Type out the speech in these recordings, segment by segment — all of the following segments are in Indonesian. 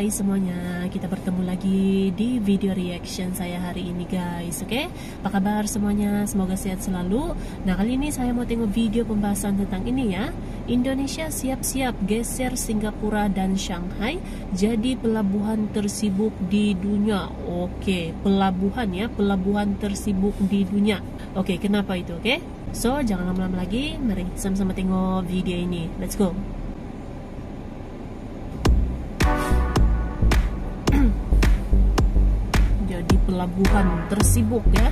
Hai semuanya, kita bertemu lagi di video reaction saya hari ini guys. Oke, apa kabar semuanya? Semoga sehat selalu. Nah, kali ini saya mau tengok video pembahasan tentang ini ya. Indonesia siap-siap geser Singapura dan Shanghai jadi pelabuhan tersibuk di dunia. Oke, pelabuhan ya, pelabuhan tersibuk di dunia. Oke, kenapa itu? Oke, so jangan lama-lama lagi, mari sama-sama tengok video ini. Let's go. Pelabuhan tersibuk ya.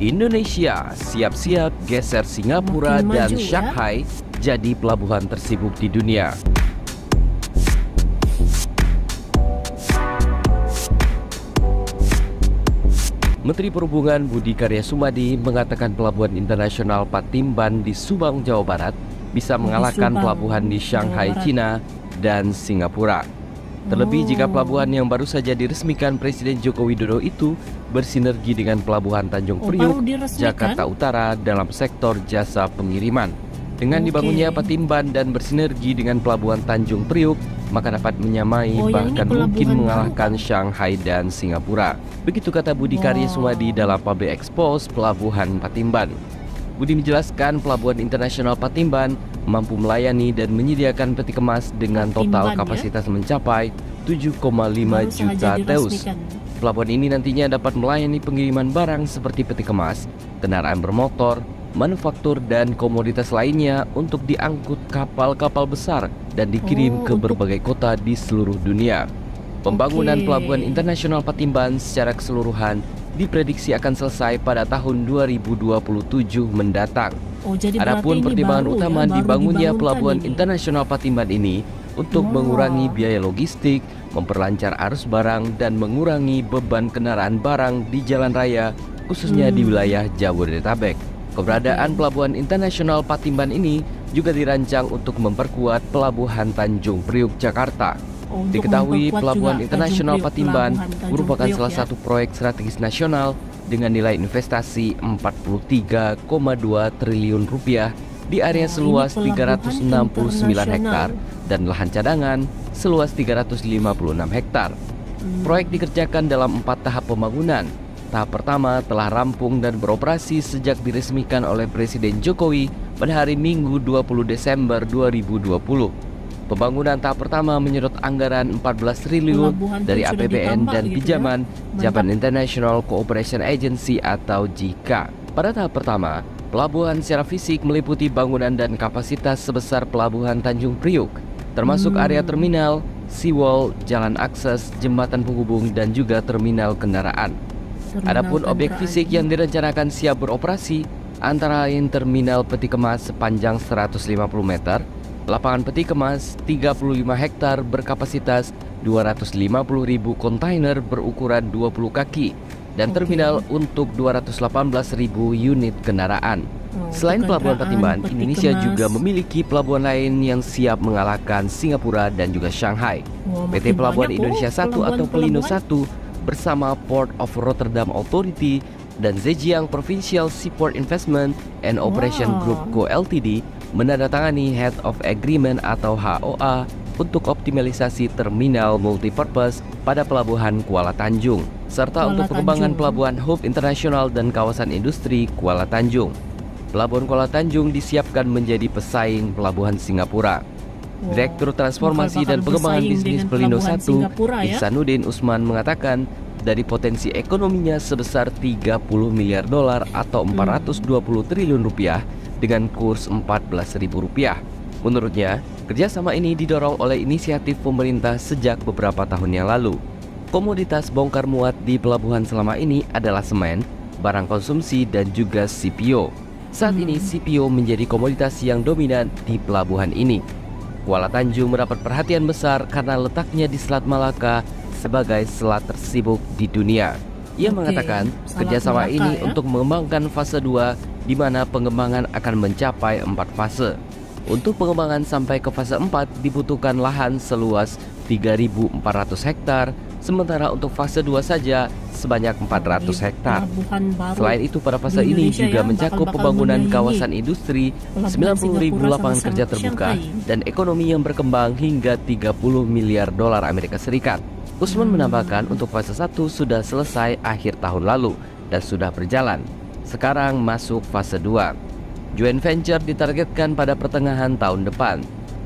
Indonesia siap-siap geser Singapura dan Shanghai jadi pelabuhan tersibuk di dunia. Menteri Perhubungan Budi Karya Sumadi mengatakan pelabuhan internasional Patimban di Subang, Jawa Barat bisa mengalahkan pelabuhan di Shanghai, Cina dan Singapura. Terlebih jika pelabuhan yang baru saja diresmikan Presiden Joko Widodo itu bersinergi dengan pelabuhan Tanjung Priuk, Jakarta Utara dalam sektor jasa pengiriman. Dengan dibangunnya Patimban dan bersinergi dengan pelabuhan Tanjung Priuk, maka dapat menyamai bahkan mungkin mengalahkan Shanghai dan Singapura. Begitu kata Budi Karya Sumadi dalam Public Expose Pelabuhan Patimban. Budi menjelaskan pelabuhan internasional Patimban mampu melayani dan menyediakan peti kemas dengan total kapasitas mencapai 7,5 juta teus. Pelabuhan ini nantinya dapat melayani pengiriman barang seperti peti kemas, kendaraan bermotor, manufaktur dan komoditas lainnya untuk diangkut kapal-kapal besar dan dikirim ke berbagai kota di seluruh dunia. Pembangunan pelabuhan internasional Patimban secara keseluruhan diprediksi akan selesai pada tahun 2027 mendatang. Adapun pertimbangan utama dibangunnya pelabuhan internasional Patimban ini untuk mengurangi biaya logistik, memperlancar arus barang dan mengurangi beban kendaraan barang di jalan raya khususnya di wilayah Jabodetabek. Keberadaan pelabuhan internasional Patimban ini juga dirancang untuk memperkuat pelabuhan Tanjung Priuk, Jakarta. Diketahui pelabuhan internasional Patimban merupakan salah satu proyek strategis nasional dengan nilai investasi 43,2 triliun rupiah di area seluas 369 hektar dan lahan cadangan seluas 356 hektar. Proyek dikerjakan dalam 4 tahap pembangunan. Tahap pertama telah rampung dan beroperasi sejak diresmikan oleh Presiden Jokowi pada hari Minggu 20 Desember 2020. Pembangunan tahap pertama menyedot anggaran 14 triliun dari APBN dan pinjaman Japan International Cooperation Agency atau JICA. Pada tahap pertama, pelabuhan secara fisik meliputi bangunan dan kapasitas sebesar pelabuhan Tanjung Priuk, termasuk area terminal, seawall, jalan akses, jembatan penghubung dan juga terminal kendaraan. Adapun objek fisik yang direncanakan siap beroperasi antara lain terminal peti kemas sepanjang 150 meter, lapangan peti kemas 35 hektar berkapasitas 250.000 kontainer berukuran 20 kaki dan terminal untuk 218.000 unit kendaraan. Selain pelabuhan Patimban, Indonesia juga memiliki pelabuhan lain yang siap mengalahkan Singapura dan juga Shanghai. PT Pelabuhan Indonesia 1 atau Pelindung 1 bersama Port of Rotterdam Authority dan Zhejiang Provincial Seaport Investment and Operation Group Co Ltd menandatangani Head of Agreement atau HOA untuk optimalisasi terminal multipurpose pada pelabuhan Kuala Tanjung serta untuk pengembangan pelabuhan hub internasional dan kawasan industri Kuala Tanjung. Pelabuhan Kuala Tanjung disiapkan menjadi pesaing pelabuhan Singapura. Direktur Transformasi dan Pengembangan Bisnis Pelindung 1 Ihsanuddin Usman mengatakan dari potensi ekonominya sebesar 30 miliar dolar atau 420 triliun rupiah dengan kurs Rp14.000. Menurutnya, kerjasama ini didorong oleh inisiatif pemerintah sejak beberapa tahun yang lalu. Komoditas bongkar muat di pelabuhan selama ini adalah semen, barang konsumsi dan juga CPO. Saat ini CPO menjadi komoditas yang dominan di pelabuhan ini. Kuala Tanjung mendapat perhatian besar karena letaknya di Selat Malaka sebagai selat tersibuk di dunia. Ia mengatakan kerjasama ini untuk mengembangkan fase 2 di mana pengembangan akan mencapai 4 fase. Untuk pengembangan sampai ke fase 4 dibutuhkan lahan seluas 3.400 hektar, sementara untuk fase 2 saja sebanyak 400 hektar. Selain itu, pada fase ini juga mencakup pembangunan kawasan industri, 90.000 lapangan kerja terbuka, dan ekonomi yang berkembang hingga 30 miliar dolar Amerika Serikat. Usman menambahkan untuk fase 1 sudah selesai akhir tahun lalu dan sudah berjalan. Sekarang masuk fase 2. Joint venture ditargetkan pada pertengahan tahun depan.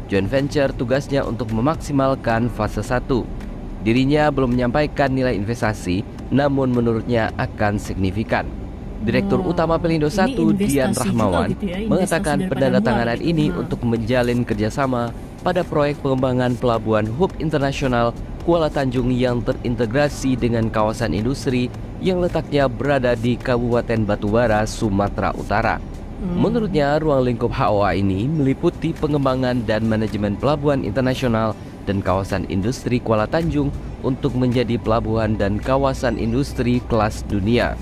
Joint venture tugasnya untuk memaksimalkan fase 1. Dirinya belum menyampaikan nilai investasi, namun menurutnya akan signifikan. Direktur Utama Pelindo 1, Dian Rahmawan, mengatakan penandatanganan ini untuk menjalin kerjasama pada proyek pengembangan pelabuhan hub internasional Kuala Tanjung yang terintegrasi dengan kawasan industri yang letaknya berada di Kabupaten Batubara, Sumatera Utara. Menurutnya, ruang lingkup HOA ini meliputi pengembangan dan manajemen pelabuhan internasional dan kawasan industri Kuala Tanjung untuk menjadi pelabuhan dan kawasan industri kelas dunia,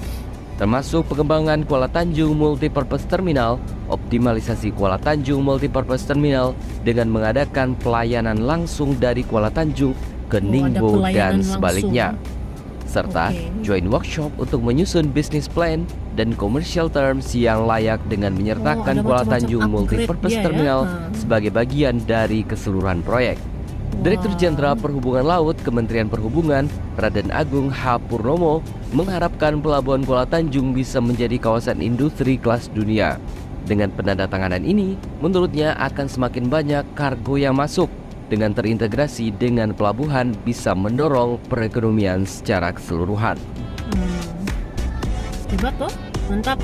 termasuk pengembangan Kuala Tanjung Multipurpose Terminal, optimalisasi Kuala Tanjung Multipurpose Terminal dengan mengadakan pelayanan langsung dari Kuala Tanjung ke Ningbo dan sebaliknya, serta joint workshop untuk menyusun business plan dan commercial terms yang layak dengan menyertakan Kuala Tanjung Multipurpose Terminal sebagai bagian dari keseluruhan proyek. Direktur Jenderal Perhubungan Laut Kementerian Perhubungan, Raden Agung H. Purnomo, mengharapkan pelabuhan Kuala Tanjung bisa menjadi kawasan industri kelas dunia. Dengan penandatanganan ini, menurutnya akan semakin banyak kargo yang masuk. Dengan terintegrasi dengan pelabuhan bisa mendorong perekonomian secara keseluruhan. Hebat tuh, mantap.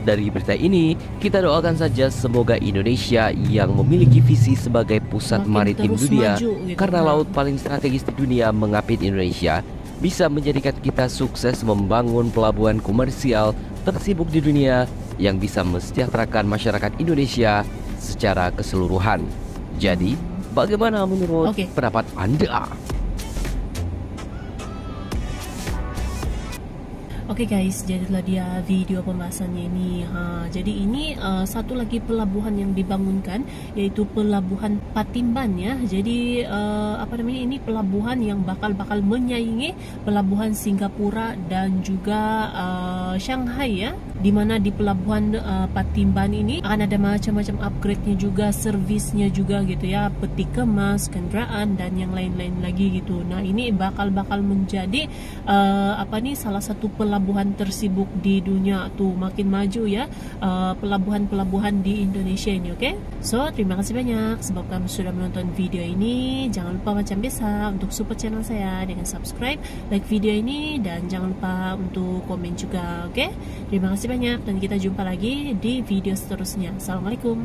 Dari berita ini, kita doakan saja semoga Indonesia yang memiliki visi sebagai pusat maritim dunia, karena laut paling strategis di dunia mengapit Indonesia, bisa menjadikan kita sukses membangun pelabuhan komersial tersibuk di dunia yang bisa mesejahterakan masyarakat Indonesia secara keseluruhan. Jadi, bagaimana menurut pendapat Anda? Oke guys, jadilah dia video pembahasannya ini. Jadi ini satu lagi pelabuhan yang dibangunkan, yaitu pelabuhan Patimban ya. Jadi ini pelabuhan yang bakal menyaingi pelabuhan Singapura dan juga Shanghai ya. Dimana di pelabuhan Patimban ini akan ada macam-macam upgrade-nya juga, servisnya juga gitu ya, peti kemas, kendaraan dan yang lain-lain lagi gitu. Nah ini bakal menjadi salah satu pelabuhan tersibuk di dunia tuh, makin maju ya pelabuhan-pelabuhan di Indonesia ini. Oke? So terima kasih banyak sebab kamu sudah menonton video ini. Jangan lupa macam biasa untuk support channel saya dengan subscribe, like video ini, dan jangan lupa untuk komen juga. Oke? Terima kasih banyak dan kita jumpa lagi di video seterusnya. Assalamualaikum.